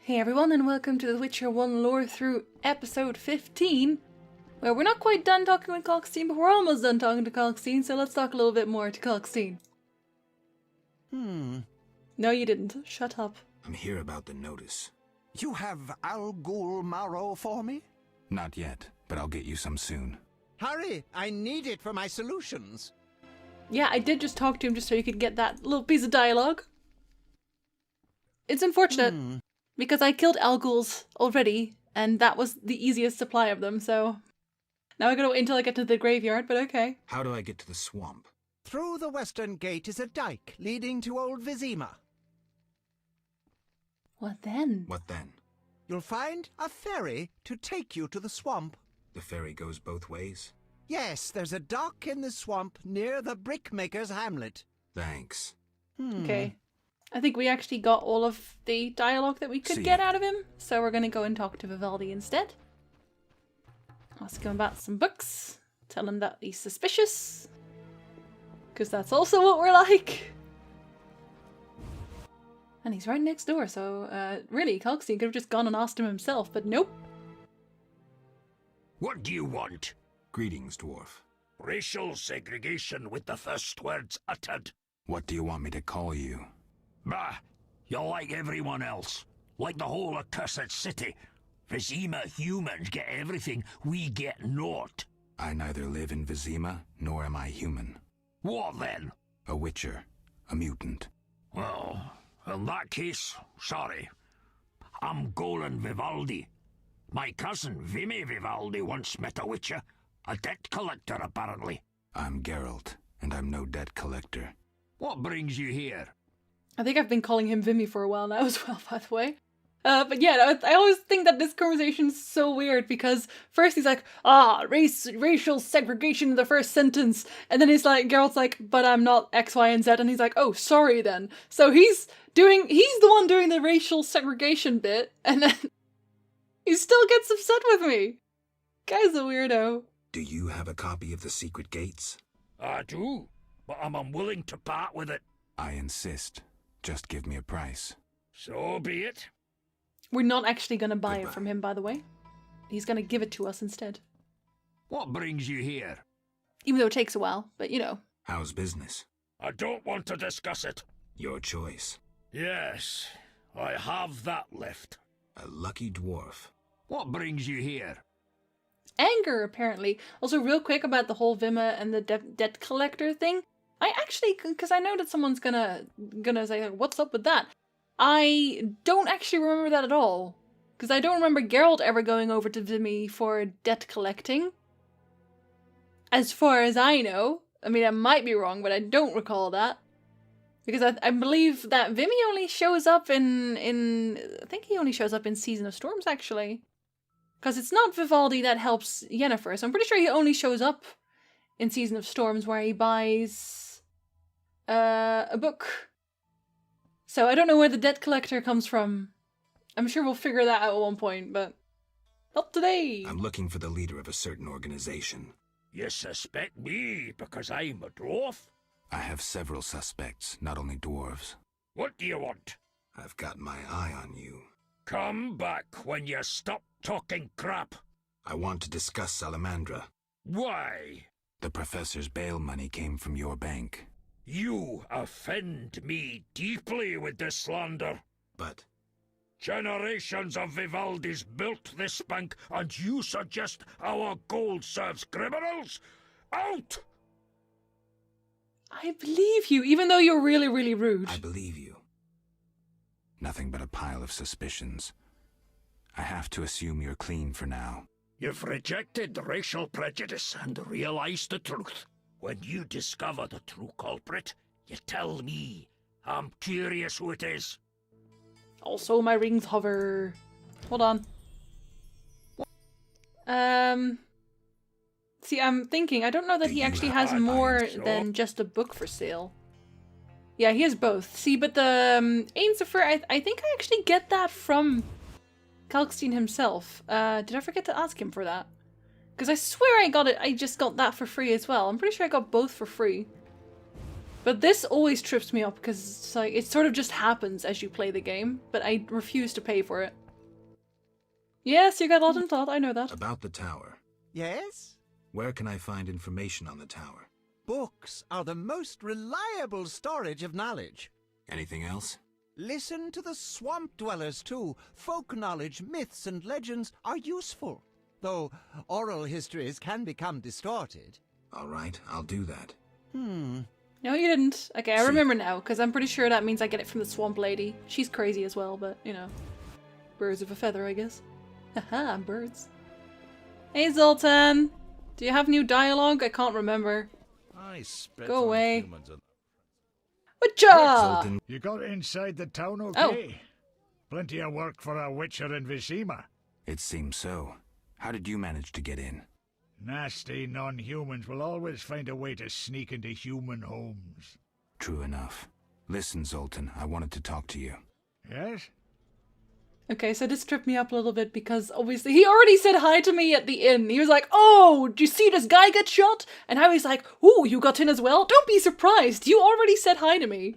Hey everyone, and welcome to The Witcher 1 Lorethrough episode 15, where we're not quite done talking with Kalkstein, but we're almost done talking to Kalkstein, so let's talk a little bit more to Kalkstein. No, you didn't. Shut up. I'm here about the notice. You have Algul marrow for me? Not yet, but I'll get you some soon. Hurry! I need it for my solutions. Yeah, I did just talk to him just so you could get that little piece of dialogue. It's unfortunate, because I killed Alguls already, and that was the easiest supply of them, so... Now I gotta wait until I get to the graveyard, but okay. How do I get to the swamp? Through the western gate is a dike leading to Old Vizima. What then? What then? You'll find a ferry to take you to the swamp. The ferry goes both ways? Yes, there's a dock in the swamp near the brickmaker's hamlet. Thanks. Okay. I think we actually got all of the dialogue that we could get out of him, so we're gonna go and talk to Vivaldi instead. Ask him about some books, tell him that he's suspicious, because that's also what we're like. And he's right next door, so really, Kalkstein could have just gone and asked him himself, but nope. What do you want? Greetings, dwarf. Racial segregation with the first words uttered. What do you want me to call you? Bah, you're like everyone else. Like the whole accursed city. Vizima humans get everything, we get naught. I neither live in Vizima, nor am I human. What then? A witcher. A mutant. Well, in that case, sorry. I'm Golan Vivaldi. My cousin Vimy Vivaldi once met a witcher. A debt collector, apparently. I'm Geralt, and I'm no debt collector. What brings you here? I think I've been calling him Vimy for a while now as well, by the way. But yeah, I always think that this conversation's so weird because first he's like, racial segregation in the first sentence. And then Geralt's like, but I'm not X, Y, and Z. And he's like, oh, sorry then. So he's the one doing the racial segregation bit. And then he still gets upset with me. Guy's a weirdo. Do you have a copy of the secret gates? I do, but I'm unwilling to part with it. I insist. Just give me a price. So be it. We're not actually going to buy it from him, by the way. He's going to give it to us instead. What brings you here? Even though it takes a while, but you know. How's business? I don't want to discuss it. Your choice. Yes, I have that left. A lucky dwarf. What brings you here? Anger, apparently. Also, real quick about the whole Vima and the debt collector thing. I actually, because I know that someone's gonna say, what's up with that? I don't actually remember that at all. Because I don't remember Geralt ever going over to Vimy for debt collecting. As far as I know. I mean, I might be wrong, but I don't recall that. Because I believe that Vimy only shows up in I think he only shows up in Season of Storms, actually. Because it's not Vivaldi that helps Yennefer, so I'm pretty sure he only shows up in Season of Storms where he buys a book. So I don't know where the debt collector comes from. I'm sure we'll figure that out at one point, but not today. I'm looking for the leader of a certain organization. You suspect me because I'm a dwarf? I have several suspects, not only dwarves. What do you want? I've got my eye on you. Come back when you stop talking crap. I want to discuss Salamandra. Why? The professor's bail money came from your bank. You offend me deeply with this slander. But Generations of Vivaldis built this bank, and you suggest our gold serves criminals? Out! I believe you, even though you're really, really rude. I believe you. Nothing but a pile of suspicions. I have to assume you're clean for now. You've rejected racial prejudice and realized the truth. When you discover the true culprit, you tell me. I'm curious who it is. Also, my rings hover. Hold on. See, I'm thinking, I don't know that he actually has more than just a book for sale. Yeah, he has both. See, but the Ainsifer, I think I actually get that from Kalkstein himself. Did I forget to ask him for that? Because I swear I just got that for free as well. I'm pretty sure I got both for free. But this always trips me up because it's like it sort of just happens as you play the game, but I refuse to pay for it. Yes, you got lost in thought, I know that. About the tower. Yes? Where can I find information on the tower? Books are the most reliable storage of knowledge. Anything else? Listen to the swamp dwellers, too. Folk knowledge, myths, and legends are useful, though oral histories can become distorted. All right, I'll do that. No, you didn't. Okay, I remember now, because I'm pretty sure that means I get it from the swamp lady. She's crazy as well, but, you know. Birds of a feather, I guess. Haha, birds. Hey, Zoltan! Do you have new dialogue? I can't remember. Go away. Whatcha? Zoltan, You got inside the town okay? Oh. Plenty of work for a witcher in Vizima. it seems so. How did you manage to get in? Nasty non-humans will always find a way to sneak into human homes. True enough. Listen, Zoltan, I wanted to talk to you. Yes? Okay, so this tripped me up a little bit because obviously he already said hi to me at the inn. He was like, "Oh, do you see this guy get shot?" And I was like, "Ooh, you got in as well? Don't be surprised. You already said hi to me.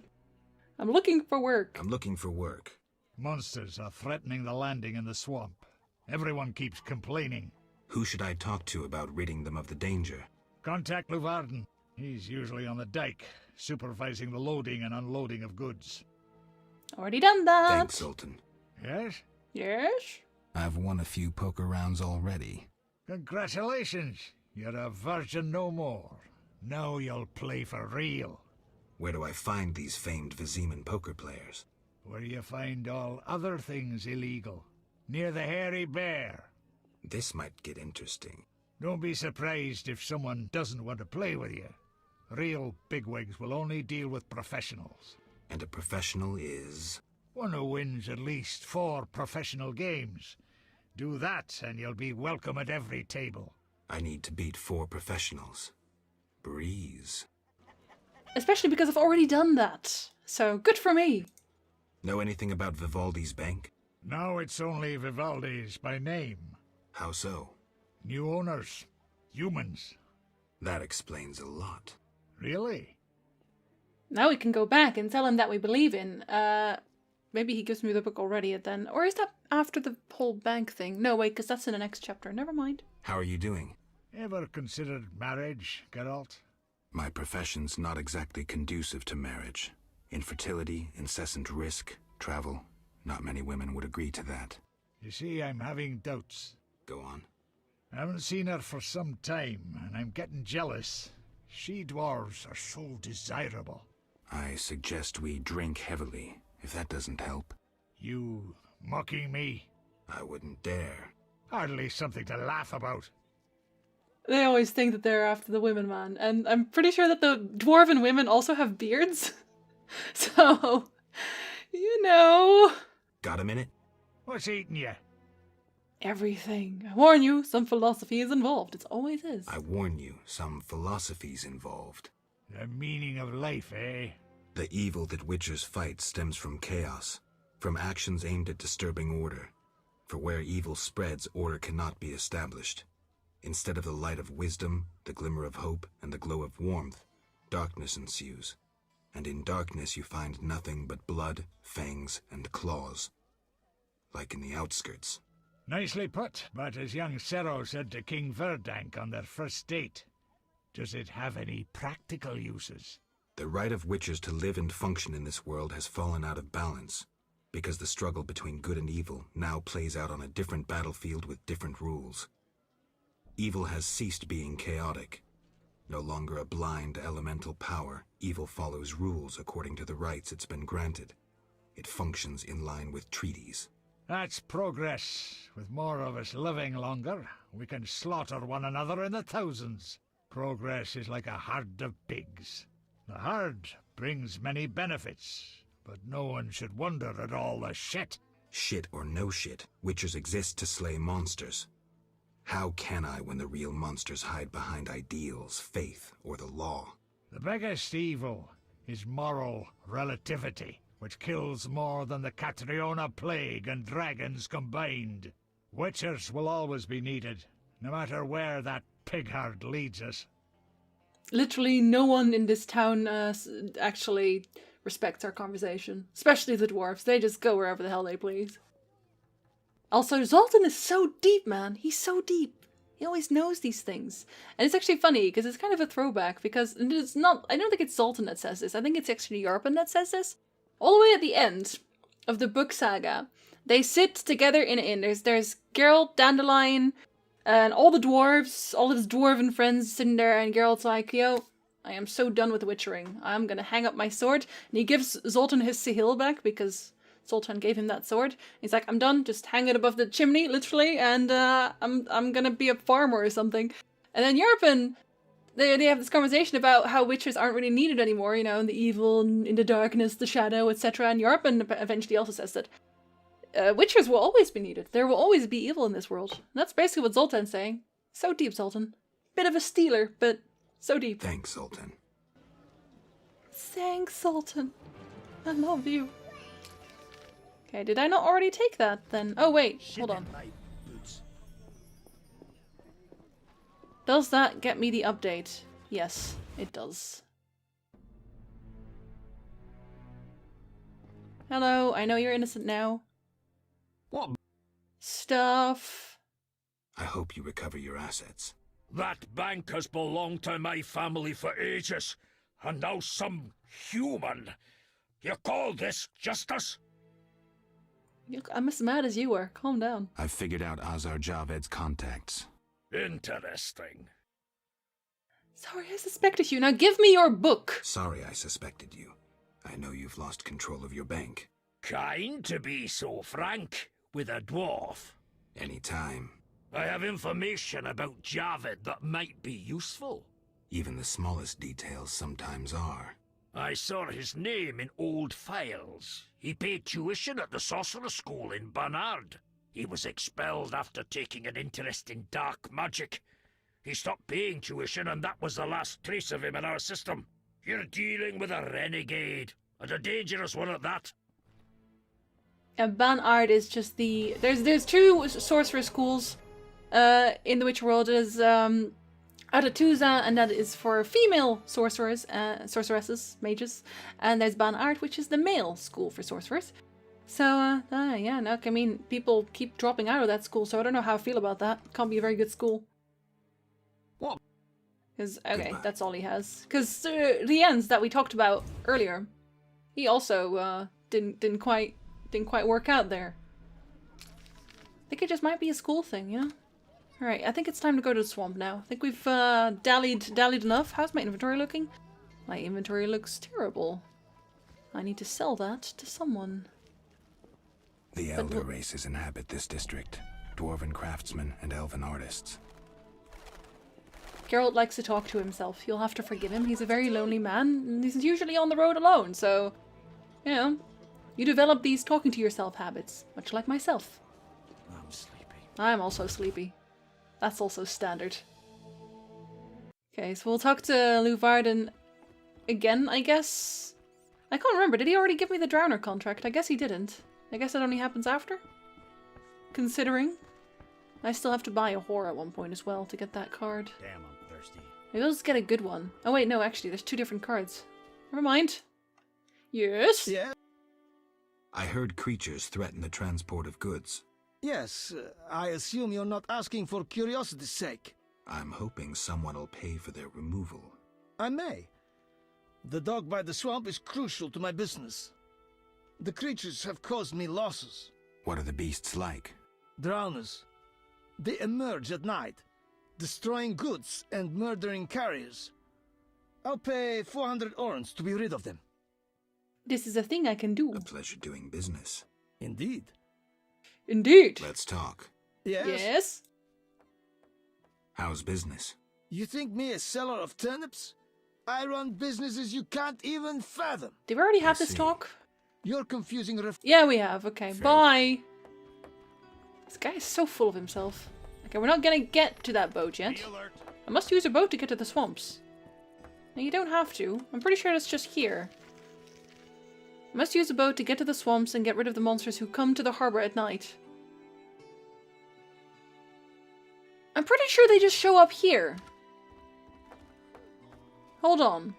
I'm looking for work." I'm looking for work. Monsters are threatening the landing in the swamp. Everyone keeps complaining. Who should I talk to about ridding them of the danger? Contact Luvarden. He's usually on the dike, supervising the loading and unloading of goods. Already done that. Thanks, Zoltan. Yes? Yes? I've won a few poker rounds already. Congratulations. You're a virgin no more. Now you'll play for real. Where do I find these famed Viziman poker players? Where you find all other things illegal. Near the hairy bear. This might get interesting. Don't be surprised if someone doesn't want to play with you. Real bigwigs will only deal with professionals. And a professional is... One who wins at least 4 professional games. Do that and you'll be welcome at every table. I need to beat 4 professionals. Breeze. Especially because I've already done that. So, good for me. Know anything about Vivaldi's bank? Now it's only Vivaldi's by name. How so? New owners. Humans. That explains a lot. Really? Now we can go back and tell him that we believe in. Maybe he gives me the book already then. Or is that after the whole bank thing? No, wait, because that's in the next chapter. Never mind. How are you doing? Ever considered marriage, Geralt? My profession's not exactly conducive to marriage. Infertility, incessant risk, travel. Not many women would agree to that. You see, I'm having doubts. Go on. I haven't seen her for some time, and I'm getting jealous. She-dwarves are so desirable. I suggest we drink heavily, if that doesn't help. You mocking me? I wouldn't dare. Hardly something to laugh about. They always think that they're after the women, man. And I'm pretty sure that the dwarven women also have beards. So, you know. Got a minute? What's eating you? Everything. I warn you, some philosophy is involved. It always is. I warn you, some philosophy's involved. The meaning of life, eh? The evil that witchers fight stems from chaos, from actions aimed at disturbing order. For where evil spreads, order cannot be established. Instead of the light of wisdom, the glimmer of hope, and the glow of warmth, darkness ensues. And in darkness you find nothing but blood, fangs, and claws. Like in the outskirts. Nicely put, but as young Sero said to King Verdank on their first date, does it have any practical uses? The right of witchers to live and function in this world has fallen out of balance, because the struggle between good and evil now plays out on a different battlefield with different rules. Evil has ceased being chaotic. No longer a blind elemental power, evil follows rules according to the rights it's been granted. It functions in line with treaties. That's progress. With more of us living longer, we can slaughter one another in the thousands. Progress is like a herd of pigs. The herd brings many benefits, but no one should wonder at all the shit. Shit or no shit, witchers exist to slay monsters. How can I when the real monsters hide behind ideals, faith, or the law? The biggest evil is moral relativity, which kills more than the Catriona plague and dragons combined. Witchers will always be needed, no matter where that pig herd leads us. Literally no one in this town actually respects our conversation. Especially the dwarves. They just go wherever the hell they please. Also, Zoltan is so deep, man. He's so deep. He always knows these things. And it's actually funny, because it's kind of a throwback, because it's not... I don't think it's Zoltan that says this. I think it's actually Iorveth that says this. All the way at the end of the book saga, they sit together in an inn. There's Geralt, Dandelion, and all the dwarves, all of his dwarven friends sitting there, and Geralt's like, yo, I am so done with the witchering. I'm gonna hang up my sword. And he gives Zoltan his Sihil back, because Zoltan gave him that sword. He's like, I'm done, just hang it above the chimney, literally, and I'm gonna be a farmer or something. And then Yarpen, they have this conversation about how witches aren't really needed anymore, you know, in the evil, in the darkness, the shadow, etc. And Yarpen eventually also says that witches will always be needed. There will always be evil in this world. And that's basically what Zoltan's saying. So deep, Zoltan. Bit of a stealer, but so deep. Thanks, Zoltan. Thanks, Zoltan. I love you. Okay, did I not already take that then? Oh wait, hold on. Does that get me the update? Yes, it does. Hello, I know you're innocent now. What? Stuff. I hope you recover your assets. That bank has belonged to my family for ages, and now some human. You call this justice? I'm as mad as you were. Calm down. I've figured out Azar Javed's contacts. Interesting. Sorry, I suspected you. Now give me your book. Sorry I suspected you. I know you've lost control of your bank. Kind to be so frank with a dwarf. Anytime. I have information about Javed that might be useful. Even the smallest details sometimes are. I saw his name in old files. He paid tuition at the sorcerer school in Barnard. He was expelled after taking an interest in dark magic. He stopped paying tuition, and that was the last trace of him in our system. You're dealing with a renegade, and a dangerous one at that. Barnard is just the... There's two sorcerer schools in the Witcher world. There's Adatuza, and that is for female sorcerers, sorceresses, mages. And there's Barnard, which is the male school for sorcerers. So, yeah, no, I mean, people keep dropping out of that school, so I don't know how I feel about that. Can't be a very good school. What? Because, okay, Goodbye. that's all he has. Because the ends that we talked about earlier, he also didn't quite work out there. I think it just might be a school thing, you know? Alright, I think it's time to go to the swamp now. I think we've dallied enough. How's my inventory looking? My inventory looks terrible. I need to sell that to someone. The elder races inhabit this district. Dwarven craftsmen and elven artists. Geralt likes to talk to himself. You'll have to forgive him. He's a very lonely man, and he's usually on the road alone, so... You know, you develop these talking to yourself habits, much like myself. I'm sleepy. I'm also sleepy. That's also standard. Okay, so we'll talk to Luvarden again, I guess? I can't remember. Did he already give me the Drowner contract? I guess he didn't. I guess that only happens after? Considering. I still have to buy a whore at one point as well to get that card. Damn, I'm thirsty. Maybe I'll just get a good one. Oh wait, no, actually, there's two different cards. Never mind. Yes? Yeah. I heard creatures threaten the transport of goods. Yes, I assume you're not asking for curiosity's sake. I'm hoping someone will pay for their removal. I may. The dog by the swamp is crucial to my business. The creatures have caused me losses. What are the beasts like? Drowners. They emerge at night, destroying goods and murdering carriers. I'll pay 400 orens to be rid of them. This is a thing I can do. A pleasure doing business. Indeed. Indeed. Let's talk. Yes? Yes? How's business? You think me a seller of turnips? I run businesses you can't even fathom. Did we already have I this see. talk? You're confusing Yeah, we have. Okay, Fair. bye. This guy is so full of himself. Okay, we're not gonna get to that boat yet. I must use a boat to get to the swamps. No, you don't have to. I'm pretty sure that's just here. I must use a boat to get to the swamps and get rid of the monsters who come to the harbor at night. I'm pretty sure they just show up here. Hold on.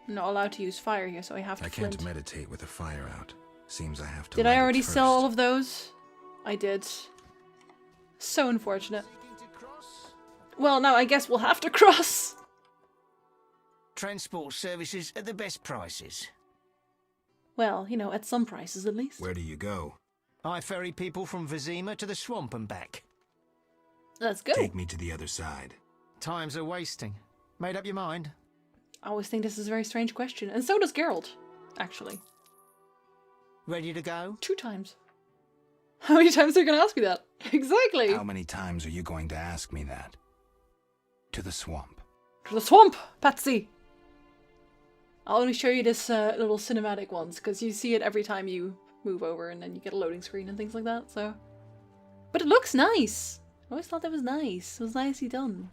I'm not allowed to use fire here, so I have to I flint. can't meditate with the fire out. Seems I have to Did light I it already sell first. all of those? I did. So unfortunate. Well, now I guess we'll have to cross. Transport services at the best prices. Well, you know, at some prices at least. Where do you go? I ferry people from Vizima to the swamp and back. Let's go. Take me to the other side. Times are wasting. Made up your mind? I always think this is a very strange question. And so does Geralt, actually. Ready to go? 2 times. How many times are you going to ask me that? Exactly. How many times are you going to ask me that? To the swamp. To the swamp, Patsy! I'll only show you this little cinematic ones, because you see it every time you move over, and then you get a loading screen and things like that, so... But it looks nice! I always thought that was nice. It was nicely done.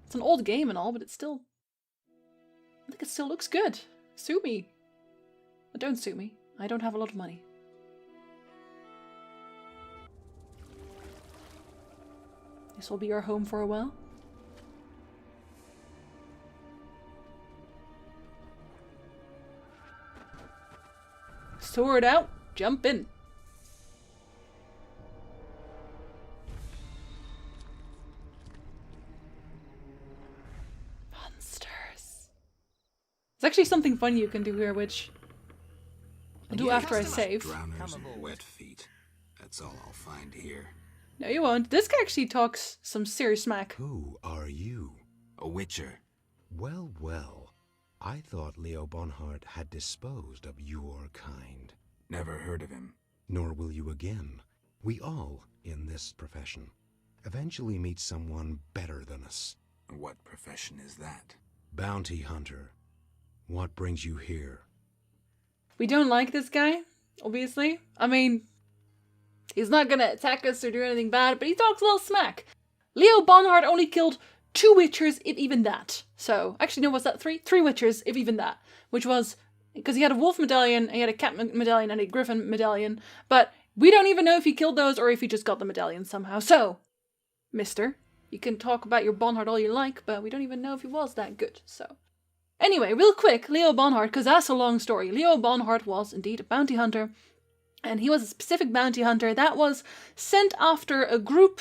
It's an old game and all, but it's still... I think it still looks good. Sue me. But don't sue me. I don't have a lot of money. This will be our home for a while. Sword out, jump in. Monsters. There's actually something fun you can do here, which I'll do after I save. Drowners and wet feet. That's all I'll find here. No, you won't. This guy actually talks some serious smack. Who are you? A witcher. Well, well. I thought Leo Bonhart had disposed of your kind. Never heard of him. Nor will you again. We all, in this profession, eventually meet someone better than us. What profession is that? Bounty hunter. What brings you here? We don't like this guy, obviously. I mean, he's not gonna attack us or do anything bad, but he talks a little smack. Leo Bonhart only killed 2 witchers, if even that. So, actually, no, what's that? 3? 3 witchers, if even that. Which was, because he had a wolf medallion, he had a cat medallion, and a griffin medallion. But we don't even know if he killed those or if he just got the medallion somehow. So, mister, you can talk about your Bonhart all you like, but we don't even know if he was that good, so... Anyway, real quick, Leo Bonhart, because that's a long story. Leo Bonhart was indeed a bounty hunter, and he was a specific bounty hunter that was sent after a group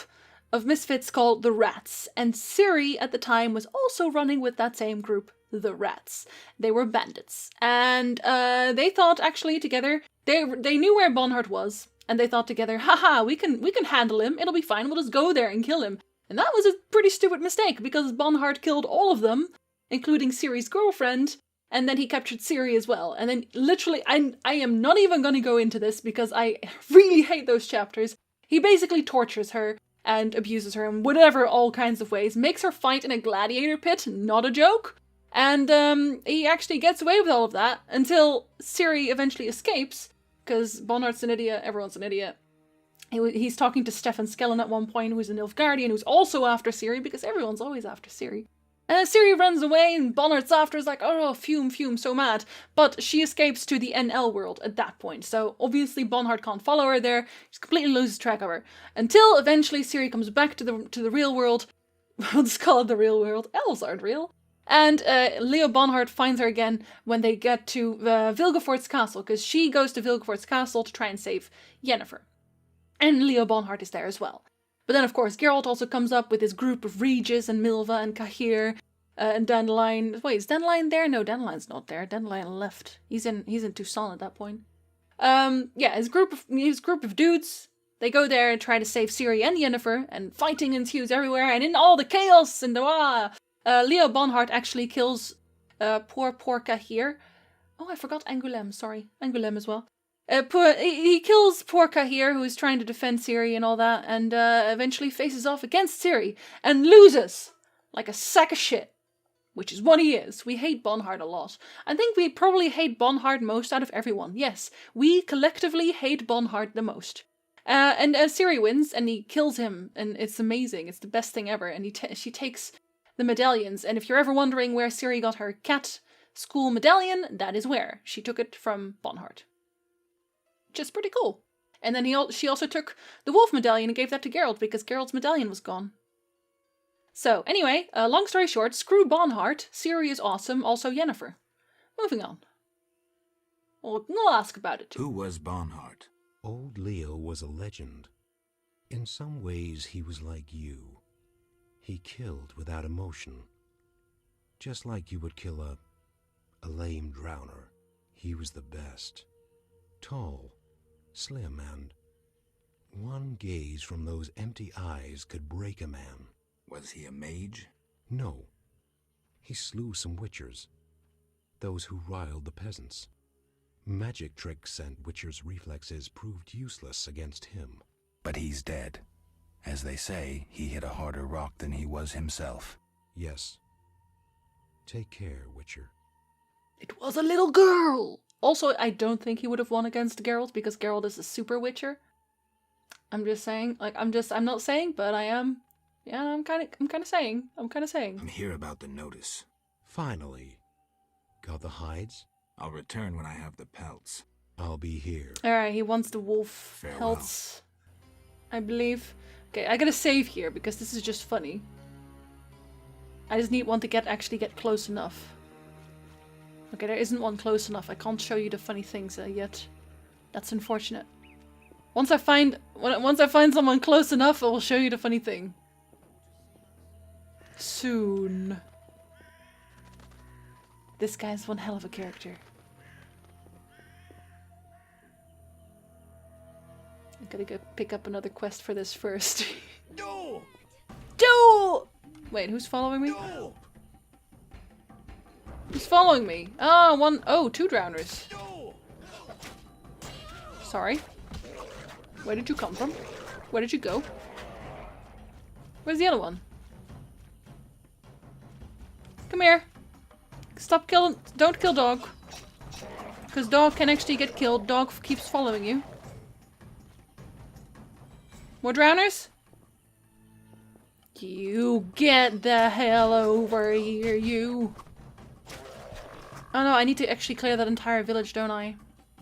of misfits called the Rats, and Ciri at the time was also running with that same group, the Rats. They were bandits, and they thought actually together, they knew where Bonhart was, and they thought together, haha, we can handle him, it'll be fine, we'll just go there and kill him. And that was a pretty stupid mistake, because Bonhart killed all of them, including Ciri's girlfriend, and then he captured Ciri as well. And then literally, I am not even going to go into this because I really hate those chapters. He basically tortures her and abuses her in whatever all kinds of ways, makes her fight in a gladiator pit, not a joke. And he actually gets away with all of that until Ciri eventually escapes, because Bonhart's an idiot, everyone's an idiot. He's talking to Stefan Skellen at one point, who's a Nilfgaardian, who's also after Ciri, because everyone's always after Ciri. And then Ciri runs away, and Bonhart's after, is like, oh, fume, so mad. But she escapes to the NL world at that point, so obviously Bonhart can't follow her there, she completely loses track of her. Until eventually Ciri comes back to the real world. We'll just call it the real world. Elves aren't real. And Leo Bonhart finds her again when they get to Vilgefort's castle, because she goes to Vilgefort's castle to try and save Yennefer. And Leo Bonhart is there as well. But then, of course, Geralt also comes up with his group of Regis and Milva and Cahir and Dandelion. Wait, is Dandelion there? No, Dandelion's not there. Dandelion left. He's in Toussaint at that point. Yeah, his group of dudes. They go there and try to save Ciri and Yennefer, and fighting ensues everywhere. And in all the chaos and Leo Bonhart actually kills poor Cahir. Oh, I forgot Angoulême. Sorry, Angoulême as well. He kills poor Cahir, who is trying to defend Ciri and all that, and eventually faces off against Ciri and loses like a sack of shit, which is what he is. We hate Bonhart a lot. I think we probably hate Bonhart most out of everyone. Yes, we collectively hate Bonhart the most. And Ciri wins, and he kills him, and it's amazing. It's the best thing ever. And she takes the medallions, and if you're ever wondering where Ciri got her cat school medallion, that is where. She took it from Bonhart. Just pretty cool. And then she also took the wolf medallion and gave that to Geralt because Geralt's medallion was gone. So, anyway, long story short, screw Bonhart. Siri is awesome, also Yennefer. Moving on. We'll ask about it too. Who was Bonhart? Old Leo was a legend. In some ways, he was like you. He killed without emotion. Just like you would kill a lame drowner. He was the best. Tall, slim, and one gaze from those empty eyes could break a man. Was he a mage? No. He slew some witchers. Those who riled the peasants. Magic tricks and witchers' reflexes proved useless against him. But he's dead. As they say, he hit a harder rock than he was himself. Yes. Take care, Witcher. It was a little girl! Also, I don't think he would have won against Geralt because Geralt is a super witcher. I'm just saying, like, I'm not saying, but I am. Yeah, I'm kind of saying. I'm here about the notice. Finally. Got the hides? I'll return when I have the pelts. I'll be here. Alright, he wants the wolf Farewell. pelts, I believe. Okay, I gotta save here because this is just funny. I just need one to actually get close enough. Okay, there isn't one close enough. I can't show you the funny things yet. That's unfortunate. Once I find someone close enough, I will show you the funny thing. Soon. This guy's one hell of a character. I gotta go pick up another quest for this first. No! Do! Wait, who's following me? No! Who's following me? Oh, two drowners. No! Sorry. Where did you come from? Where did you go? Where's the other one? Come here. Stop killing. Don't kill dog. Because dog can actually get killed. Dog keeps following you. More drowners? You get the hell over here, you. Oh no, I need to actually clear that entire village, don't I?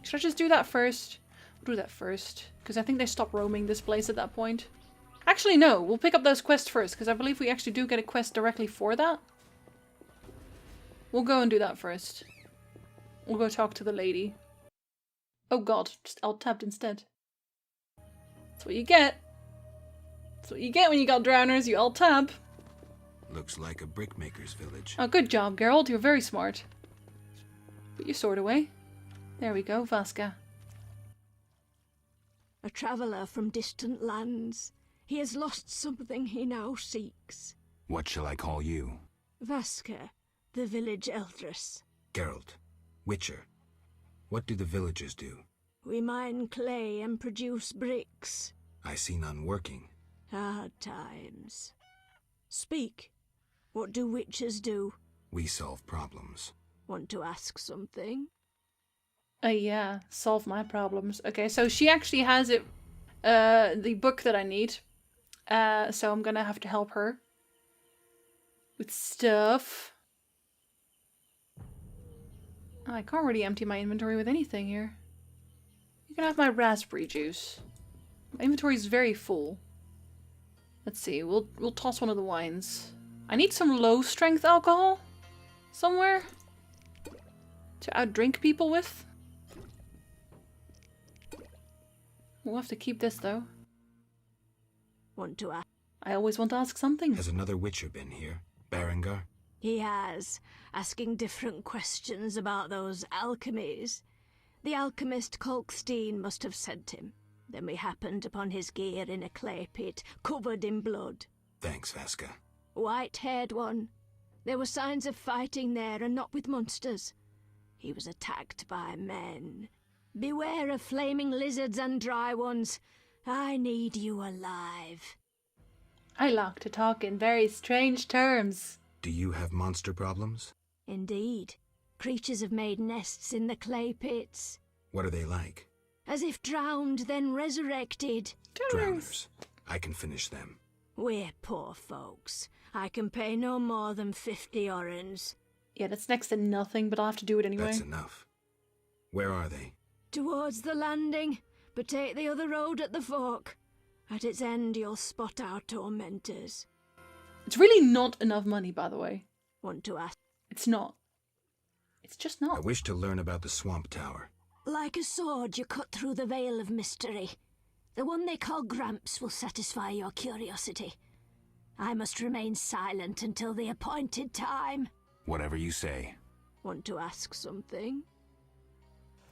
Should I just do that first? We'll do that first. Because I think they stop roaming this place at that point. Actually, no. We'll pick up those quests first. Because I believe we actually do get a quest directly for that. We'll go and do that first. We'll go talk to the lady. Oh god, just alt-tabbed instead. That's what you get. That's what you get when you got drowners, you alt-tab. Looks like a brickmaker's village. Oh, good job, Geralt. You're very smart. Put your sword away. There we go, Vaska. A traveller from distant lands. He has lost something he now seeks. What shall I call you? Vaska, the village eldress. Geralt. Witcher. What do the villagers do? We mine clay and produce bricks. I see none working. Hard times. Speak. What do witchers do? We solve problems. Want to ask something? Yeah, solve my problems. Okay, so she actually has it, the book that I need. So I'm gonna have to help her with stuff. Oh, I can't really empty my inventory with anything here. You can have my raspberry juice. My inventory is very full. Let's see, we'll toss one of the wines. I need some low strength alcohol somewhere to outdrink people with. We'll have to keep this though. Want to ask? I always want to ask something. Has another Witcher been here? Berengar? He has, asking different questions about those alchemies. The alchemist Kolkstein must have sent him. Then we happened upon his gear in a clay pit, covered in blood. Thanks, Vaska. White-haired one. There were signs of fighting there, and not with monsters. He was attacked by men. Beware of flaming lizards and dry ones. I need you alive. I like to talk in very strange terms. Do you have monster problems? Indeed. Creatures have made nests in the clay pits. What are they like? As if drowned, then resurrected. Drowners. I can finish them. We're poor folks. I can pay no more than 50 orens. Yeah, that's next to nothing, but I'll have to do it anyway. That's enough. Where are they? Towards the landing, but take the other road at the fork. At its end, you'll spot our tormentors. It's really not enough money, by the way. Want to ask? It's not. It's just I not. wish to learn about the Swamp Tower. Like a sword, you cut through the veil of mystery. The one they call Gramps will satisfy your curiosity. I must remain silent until the appointed time. Whatever you say. Want to ask something?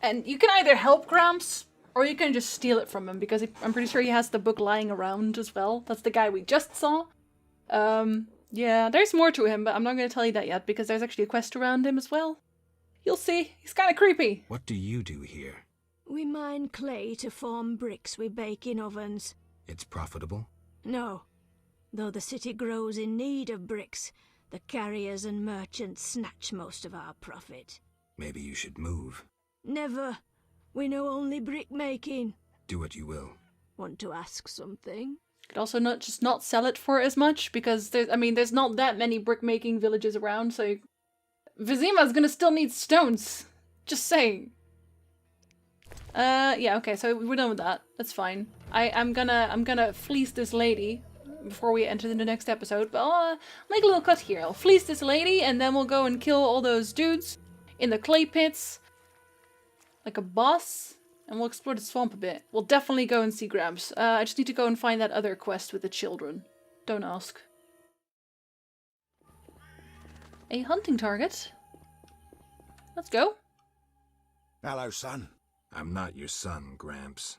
And you can either help Gramps, or you can just steal it from him, because I'm pretty sure he has the book lying around as well. That's the guy we just saw. Yeah, there's more to him, but I'm not going to tell you that yet, because there's actually a quest around him as well. You'll see. He's kind of creepy. What do you do here? We mine clay to form bricks we bake in ovens. It's profitable? No. Though the city grows in need of bricks, the carriers and merchants snatch most of our profit. Maybe you should move. Never. We know only brick making. Do what you will. Want to ask something? Could also not sell it for as much, because there's not that many brick making villages around, so Vizima's gonna still need stones. Just saying. Yeah, okay, so we're done with that. That's fine. I'm gonna fleece this lady before we enter the next episode, but I'll make a little cut here. I'll fleece this lady, and then we'll go and kill all those dudes in the clay pits like a boss, and we'll explore the swamp a bit. We'll definitely go and see Gramps. I just need to go and find that other quest with the children. Don't ask. A hunting target. Let's go. Hello, son. I'm not your son, Gramps.